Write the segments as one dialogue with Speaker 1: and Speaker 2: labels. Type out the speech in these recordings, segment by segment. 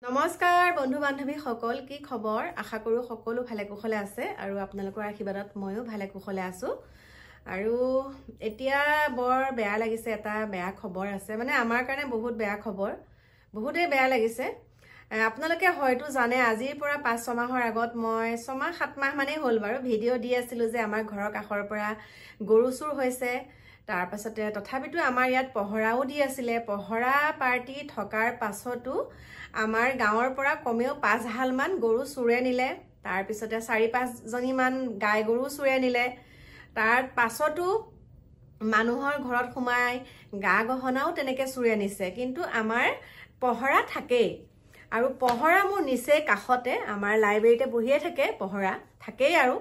Speaker 1: নমস্কাৰ বন্ধু বান্ধৱী সকল কি খবৰ আশা কৰো সকলো ভালে কুশলে আছে আৰু আপোনালোকৰ আশীৰ্বাদত ময়ো ভালে কুশলে আছো আৰু এতিয়া বৰ বেয়া লাগিছে এটা বেয়া খবৰ আছে মানে আমাৰ কাৰণে বহুত বেয়া খবৰ বহুতে বেয়া লাগিছে আপোনালোকে হয়তো জানে আজিৰ পৰা 5-6 মাহৰ আগত মই 6 মাহ 7 মাহ মানে হ'ল বাৰু ভিডিঅ' দি আছিলো যে আমাৰ ঘৰৰ কাষৰ পৰা গৰু চুৰ হৈছে তাৰ পাছতে তথাপিতো আমাৰ ইয়াত পহৰাও দি আছিলে পহৰা পাৰ্টি থকাৰ পাছতো আমাৰ গাঁৱৰ পৰা কমেও 5 হাল মান গৰু চুৰে নিলে তাৰ পিছতে 4-5 জনী মান গাই গৰু চুৰে নিলে তাৰ পাছতো মানুহৰ ঘৰত সোমাই গা গহনাও তেনেকে চুৰে নিছে কিন্তু আমাৰ পহৰা থাকেই আৰু পহৰা মোৰ নিচে কাখতে আমাৰ লাইব্ৰেৰীতে বহিয়ে থাকে পহৰা থাকেই আৰু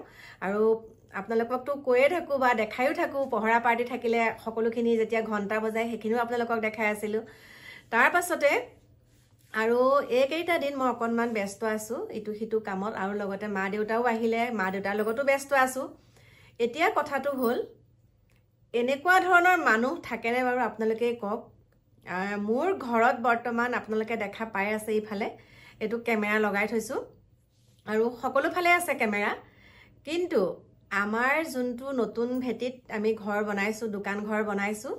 Speaker 1: আপোনালোকক তো কৈয়ে থাকো বা দেখাইও থাকো পহৰা পাৰ্টি থাকিলে সকলোখিনি যেতিয়া ঘণ্টা বজায় সেইখিনিও আপোনালোকক দেখাই আছিলো তাৰ পাছতে আৰু এইকেইটা দিন মই অকনমান ব্যস্ত আছো ইটো হিটো কামত আৰু লগতে মা দেউতাও আহিলে মা দেউতাৰ লগতো ব্যস্ত আছো এতিয়া কথাটো হ'ল এনেকুৱা ধৰণৰ মানুহ থাকেনে বাৰু আপোনালোকে কওক মোৰ ঘৰত বৰ্তমান আপোনালোকে দেখা পাই আছে ইফালে এটো কেমেৰা লগাই থৈছো আৰু সকলো ফালে আছে কেমেৰা কিন্তু আমাৰ যোনটো নতুন ভেটিত আমি ঘৰ বনাইছো দোকান ঘৰ বনাইছো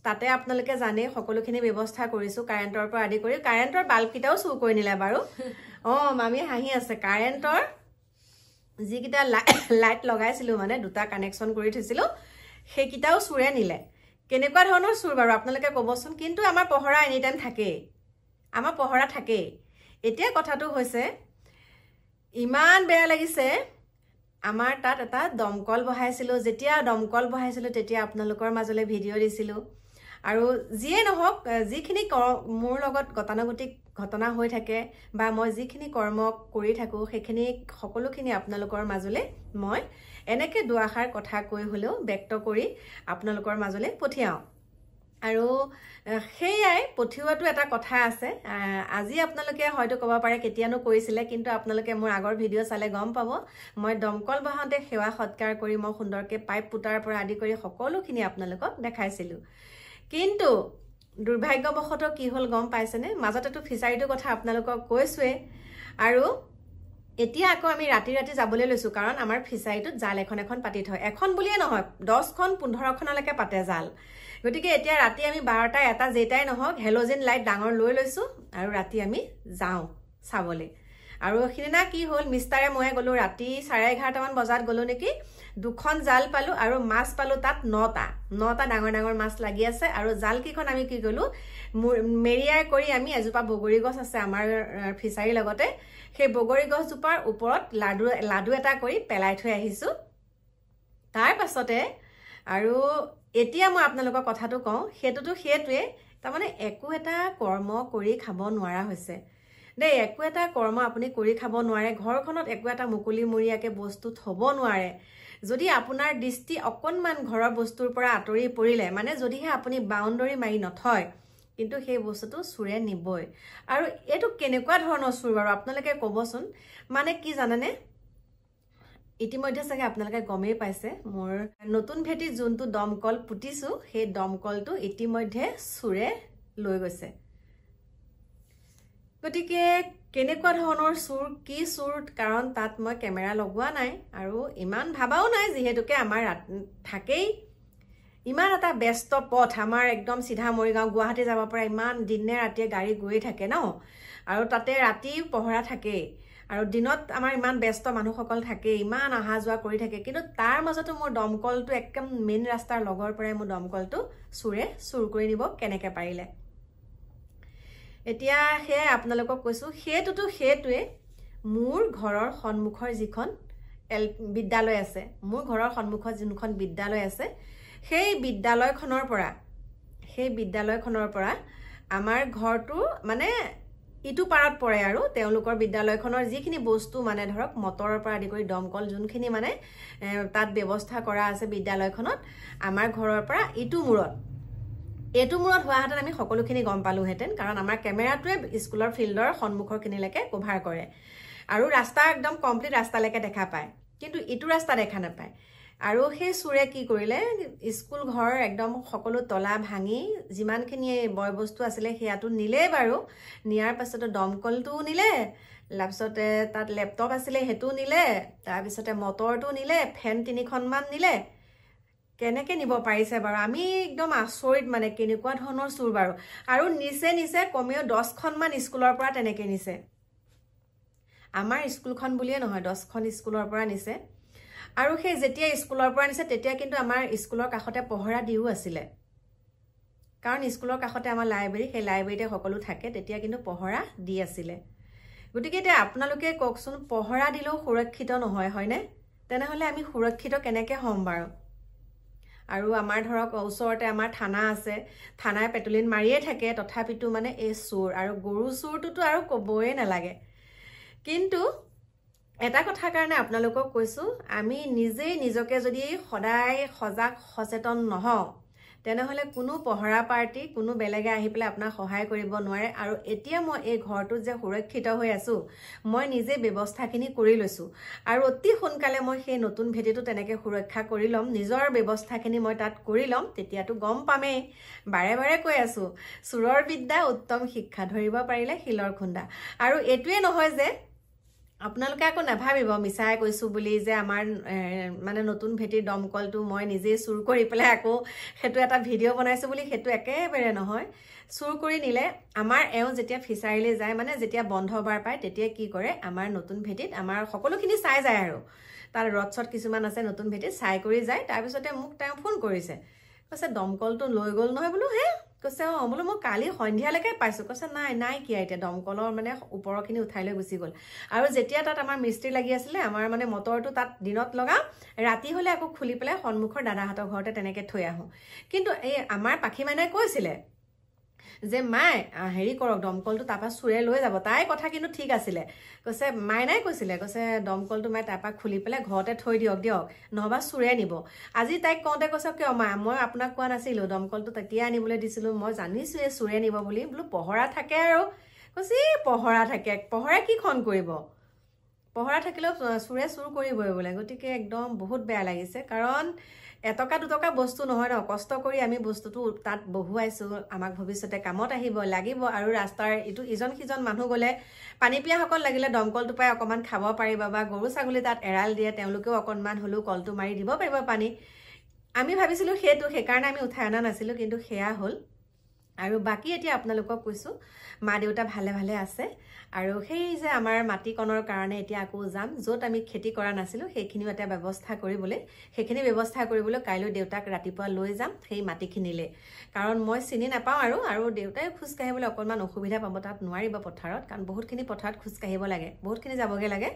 Speaker 1: তাতে আপোনালোকে জানে সকলোখিনি ব্যৱস্থা কৰিছো কাৰেন্টৰ পৰা আদি কৰি কাৰেন্টৰ বাল্ব কিটাও চুৰ কৰি নিলে বাৰু মামি হাঁহি আছে কাৰেন্টৰ যি কিটা লাইট লগাইছিলো মানে দুটা কানেকশন কৰি থৈছিলো সেই কিটাও চুৰে নিলে কেনেকুৱা ধৰণৰ চুৰ বাৰু আপোনালোকে ক'বচোন কিন্তু আমাৰ পহৰা এনি টাইম থাকে আমাৰ পহৰা থাকে এতিয়া কথাটো হৈছে ইমান বেয়া লাগিছে আমাৰ তাত এটা দমকল বহাইছিলো যেতিয়া দমকল বহাইছিলো তেতিয়া আপোনালোকৰ মাজলৈ ভিডিঅ' দিছিলো আৰু যিয়ে নহওক যিখিনি মোৰ লগত গতানুগতিক ঘটনা হৈ থাকে বা মই যিখিনি কৰ্ম কৰি থাকো সেইখিনি সকলোখিনি আপোনালোকৰ মাজলৈ মই এনেকে দুআষাৰ কথা কৈ হলেও ব্যক্ত কৰি আপোনালোকৰ মাজলৈ পঠিয়াও আৰু সেইয়াই পঠিওৱাটো এটা কথা আছে আজি আপোনালোকে হয়তো ক'ব পাৰে কেতিয়ানো কৰিছিলে কিন্তু আপোনালোকে মোৰ আগৰ ভিডিঅ' চালে গম পাব মই দমকল বহাওঁতে সেৱা সৎকাৰ কৰি মই সুন্দৰকে পাইপ পুটাৰ পৰা আদি কৰি সকলোখিনি আপোনালোকক দেখাইছিলো কিন্তু দুৰ্ভাগ্যবশত কি হ'ল গম পাইছেনে মাজতেটো ফিচাৰীটো কথা আপোনালোকক কৈছোৱে আৰু এতিয়া আকৌ আমি ৰাতি যাবলৈ লৈছো কাৰণ আমাৰ ফিচাৰীটোত জাল এখন পাতি থয় এখন বুলিয়ে নহয় 10খন 15খনলৈকে পাতে জাল গতিকে এতিয়া ৰাতি আমি 12টা এটা যেটাই নহওক হেলোজেন লাইট ডাঙৰ লৈ লৈছো আৰু ৰাতি আমি যাওঁ চাবলৈ আৰু সিদিনা কি হ'ল মিষ্টাৰে মই গলো ৰাতি 11:30 মান বজাত গলো নেকি দুখন জাল পালো আৰু মাছ পালো তাত 9টা ডাঙৰ মাছ লাগি আছে আৰু জাল কিখন আমি কি গলো মেৰিয়াই কৰি আমি এজোপা বগৰী গছ আছে আমাৰ ফিচাৰীৰ লগতে সেই বগৰী গছজোপাৰ ওপৰত লাডু এটা কৰি পেলাই থৈ আহিছো তাৰ পাছতে আৰু এতিয়া মই আপোনালোকৰ কথাটো কওঁ সেইটোৱে তাৰমানে একো এটা কৰ্ম কৰি খাব নোৱাৰা হৈছে দেই একো এটা কৰ্ম আপুনি কৰি খাব নোৱাৰে ঘৰখনত একো এটা মুকলি মুৰিয়াকে বস্তু থব নোৱাৰে যদি আপোনাৰ দৃষ্টি অকনমান ঘৰৰ বস্তুৰ পৰা আঁতৰি পৰিলে মানে যদিহে আপুনি বাউণ্ডাৰী মাৰি নথয় কিন্তু সেই বস্তুটো চুৰে নিবই আৰু এটো কেনেকুৱা ধৰণৰ চুৰ বাৰু আপোনালোকে ক'বচোন মানে কি জানেনে ইতিমধ্যে চাগে আপোনালোকে গমেই পাইছে মোৰ নতুন ভেটি যোনটো দমকল পুতিছো সেই দমকলটো ইতিমধ্যে চুৰে লৈ গৈছে গতিকে কেনেকুৱা ধৰণৰ চুৰ কি চুৰ কাৰণ তাত মই কেমেৰা লগোৱা নাই আৰু ইমান ভাবাও নাই যিহেতুকে আমাৰ থাকেই ইমান এটা ব্যস্ত পথ আমাৰ একদম সিধা মৰিগাঁও গুৱাহাটী যাব পৰা ইমান দিনে ৰাতিয়ে গাড়ী গৈ থাকে ন আৰু তাতে ৰাতি পহৰা থাকে আৰু দিনত আমাৰ ইমান ব্যস্ত মানুহসকল থাকে ইমান আহা যোৱা কৰি থাকে কিন্তু তাৰ মাজতো মোৰ দমকলটো একদম মেইন ৰাস্তাৰ লগৰ পৰাই মোৰ দমকলটো চুৰ কৰি নিব কেনেকে পাৰিলে এতিয়া হে আপোনালোকক কৈছো সেইটোৱে মোৰ ঘৰৰ সন্মুখৰ যিখন বিদ্যালয় আছে মোৰ ঘৰৰ সন্মুখত যিখন বিদ্যালয় আছে সেই বিদ্যালয়খনৰ পৰা আমাৰ ঘৰটো মানে ইটো পাৰত পৰে আৰু তেওঁলোকৰ বিদ্যালয়খনৰ যিখিনি বস্তু মানে ধৰক মটৰৰ পৰা আদি কৰি দমকল যোনখিনি মানে তাত ব্যৱস্থা কৰা আছে বিদ্যালয়খনত আমাৰ ঘৰৰ পৰা এইটো মূৰত হোৱাহেঁতেন আমি সকলোখিনি গম পালোহেঁতেন কাৰণ আমাৰ কেমেৰাটোৱে স্কুলৰ ফিল্ডৰ সন্মুখৰ খিনিলৈকে কভাৰ কৰে আৰু ৰাস্তা একদম কমপ্লিট ৰাস্তালৈকে দেখা পায় কিন্তু ইটো ৰাস্তা দেখা নাপায় আৰু সেই চোৰে কি কৰিলে স্কুল ঘৰ একদম সকলো তলা ভাঙি যিমানখিনি বয় বস্তু আছিলে সেয়াটো নিলে বাৰু নিয়াৰ পাছতে দমকলটোও নিলে তাৰপিছতে তাত লেপটপ আছিলে সেইটো নিলে তাৰপিছতে মটৰটো নিলে ফেন 3খনমান নিলে কেনেকৈ নিব পাৰিছে বাৰু আমি একদম আচৰিত মানে কেনেকুৱা ধৰণৰ চোৰ বাৰু আৰু নিচে কমেও 10খনমান স্কুলৰ পৰা তেনেকৈ নিছে আমাৰ স্কুলখন বুলিয়ে নহয় 10খন স্কুলৰ পৰা নিছে আৰু সেই যেতিয়া স্কুলৰ পৰা নিছে তেতিয়া কিন্তু আমাৰ স্কুলৰ কাষতে পহৰা দিও আছিলে কাৰণ স্কুলৰ কাষতে আমাৰ লাইব্ৰেৰী সেই লাইব্ৰেৰীতে সকলো থাকে তেতিয়া কিন্তু পহৰা দি আছিলে গতিকে এতিয়া আপোনালোকে কওকচোন পহৰা দিলেও সুৰক্ষিত নহয় হয়নে তেনেহলে আমি সুৰক্ষিত কেনেকৈ হ'ম বাৰু আৰু আমাৰ ধৰক ওচৰতে আমাৰ থানা আছে থানাই পেট্ৰলিং মাৰিয়ে থাকে তথাপিতো মানে এই চোৰ আৰু গৰু চোৰটোতো আৰু ক'বই নালাগে কিন্তু এটা কথাৰ কাৰণে আপোনালোকক কৈছো আমি নিজেই নিজকে যদি সদায় সজাগ সচেতন নহওঁ তেনেহলে কোনো পহৰা পাৰ্টি কোনো বেলেগে আহি পেলাই আপোনাক সহায় কৰিব নোৱাৰে আৰু এতিয়া মই এই ঘৰটো যে সুৰক্ষিত হৈ আছো মই নিজে ব্যৱস্থাখিনি কৰি লৈছো আৰু অতি সোনকালে মই সেই নতুন ভেটিটো তেনেকৈ সুৰক্ষা কৰি ল'ম নিজৰ ব্যৱস্থাখিনি মই তাত কৰি ল'ম তেতিয়াতো গম পামেই বাৰে বাৰে কৈ আছো চোৰৰ বিদ্যা উত্তম শিক্ষা ধৰিব পাৰিলে শিলৰ খুন্দা আৰু এইটোৱে নহয় যে আপোনালোকে আকৌ নাভাবিব মিছাই কৈছো বুলি যে আমাৰ মানে নতুন ভেটিৰ দমকলটো মই নিজে চুৰ কৰি পেলাই আকৌ সেইটো এটা ভিডিঅ' বনাইছো বুলি সেইটো একেবাৰে নহয় চুৰ কৰি নিলে আমাৰ যেতিয়া ফিচাৰীলৈ যায় মানে যেতিয়া বন্ধ বাৰ পায় তেতিয়া কি কৰে আমাৰ নতুন ভেটিত আমাৰ সকলোখিনি চাই যায় আৰু তাৰ ৰড কিছুমান আছে নতুন ভেটিত চাই কৰি যায় তাৰপিছতে মোক তেওঁ ফোন কৰিছে কৈছে দমকলটো লৈ গ'ল নহয় বোলো হে কৈছে বোলো মই কালি সন্ধিয়ালৈকে পাইছো কৈছে নাই কিয়া এতিয়া দমকলৰ মানে ওপৰখিনি উঠাই লৈ গুচি গ'ল আৰু যেতিয়া তাত আমাৰ মিস্ত্ৰী লাগি আছিলে আমাৰ মানে মটৰটো তাত দিনত লগা ৰাতি হলে আকৌ খুলি পেলাই সন্মুখৰ দাদাহঁতৰ ঘৰতে তেনেকৈ থৈ আহোঁ কিন্তু এই আমাৰ পাখি মাইনাই কৈছিলে যে মাই হেৰি কৰক দমকলটো তাৰপৰা চোৰে লৈ যাব তাই কথা কিন্তু ঠিক আছিলে কৈছে মাইনাই কৈছিলে কৈছে দমকলটো মাই তাৰপৰা খুলি পেলাই ঘৰতে থৈ দিয়ক নহবা চোৰে নিব আজি তাইক কওঁতে কৈছে কিয় মা মই আপোনাক কোৱা নাছিলো দমকলটো তেতিয়া আনিবলৈ দিছিলো মই জানিছো এই চোৰে নিব বুলি বোলো পহৰা থাকে আৰু কৈছে পহৰা থাকে পহৰা কি খন কৰিব পহৰা থাকিলেও চোৰে চুৰ কৰিবই বোলে গতিকে একদম বহুত বেয়া লাগিছে কাৰণ এটকা দুটকা বস্তু নহয় ন কষ্ট কৰি আমি বস্তুটো তাত বহুৱাইছো আমাক ভৱিষ্যতে কামত আহিব লাগিব আৰু ৰাস্তাৰ ইটো ইজন সিজন মানুহ গলে পানী পিয়াসকল লাগিলে দমকলটো পাই অকমান খাব পাৰিব বা গৰু ছাগলী তাত এৰাল দিয়ে তেওঁলোকেও অকনমান হলেও কলটো মাৰি দিব পাৰিব পানী আমি ভাবিছিলো সেইকাৰণে আমি উঠাই অনা নাছিলো কিন্তু সেয়া হ'ল আৰু বাকি এতিয়া আপোনালোকক কৈছো মা দেউতা ভালে ভালে আছে আৰু সেই যে আমাৰ মাটিকণৰ কাৰণে এতিয়া আকৌ যাম য'ত আমি খেতি কৰা নাছিলো সেইখিনিও এটা ব্যৱস্থা কৰিবলৈ সেইখিনি ব্যৱস্থা কৰিবলৈ কাইলৈ দেউতাক ৰাতিপুৱা লৈ যাম সেই মাটিখিনিলে কাৰণ মই চিনি নাপাওঁ আৰু দেউতাই খোজ কাঢ়িবলৈ অকনমান অসুবিধা পাব তাত নোৱাৰিব পথাৰত কাৰণ বহুতখিনি পথাৰত খোজ কাঢ়িব লাগে বহুতখিনি যাবগে লাগে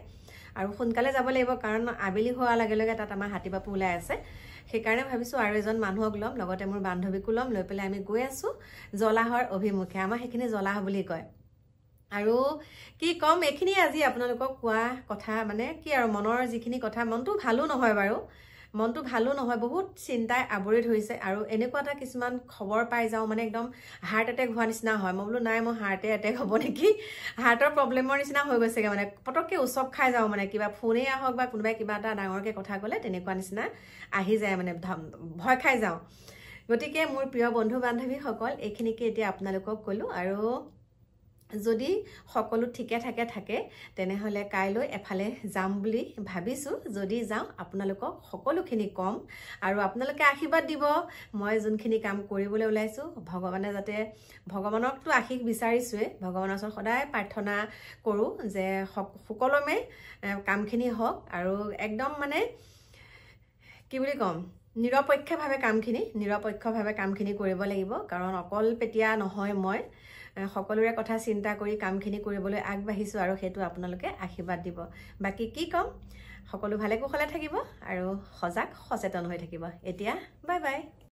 Speaker 1: আৰু সোনকালে যাব লাগিব কাৰণ আবেলি হোৱাৰ লগে লগে তাত আমাৰ হাতী বাপু ওলাই আছে সেইকাৰণে ভাবিছো আৰু এজন মানুহক ল'ম লগতে মোৰ বান্ধৱীকো ল'ম লৈ পেলাই আমি গৈ আছো জলাহৰ অভিমুখে আমাৰ সেইখিনি জলাহ বুলি কয় আৰু কি কম এইখিনি আজি আপোনালোকক কোৱা কথা মানে কি আৰু মনৰ যিখিনি কথা মনটো ভালো নহয় বাৰু মনটো ভালো নহয় বহুত চিন্তাই আৱৰি ধৰিছে আৰু এনেকুৱা এটা কিছুমান খবৰ পাই যাওঁ মানে একদম হাৰ্ট এটেক হোৱা নিচিনা হয় মই বোলো নাই মই হাৰ্টে এটেক হ'ব নেকি হাৰ্টৰ প্ৰব্লেমৰ নিচিনা হৈ গৈছেগে মানে পটককে উচপ খাই যাওঁ মানে কিবা ফোনেই আহক বা কোনোবাই কিবা এটা ডাঙৰকে কথা ক'লে তেনেকুৱা নিচিনা আহি যায় মানে ভয় খাই যাওঁ গতিকে মোৰ প্ৰিয় বন্ধু বান্ধৱীসকল এইখিনিকে এতিয়া আপোনালোকক ক'লো আৰু যদি সকলো ঠিকে থাকে তেনেহলে কাইলৈ এফালে যাম বুলি ভাবিছো যদি যাওঁ আপোনালোকক সকলোখিনি কম আৰু আপোনালোকে আশীৰ্বাদ দিব মই যোনখিনি কাম কৰিবলৈ ওলাইছো ভগৱানে যাতে ভগৱানকটো আশীষ বিচাৰিছোৱে ভগৱানৰ ওচৰত সদায় প্ৰাৰ্থনা কৰো যে সকলোমে কামখিনি হওক আৰু একদম মানে কি বুলি কম নিৰপেক্ষভাৱে কামখিনি কৰিব লাগিব কাৰণ অকল পেটিয়া নহয় মই সকলোৰে কথা চিন্তা কৰি কামখিনি কৰিবলৈ আগবাঢ়িছো আৰু সেইটো আপোনালোকে আশীৰ্বাদ দিব বাকি কি কম সকলো ভালে কুশলে থাকিব আৰু সজাগ সচেতন হৈ থাকিব এতিয়া বাই বাই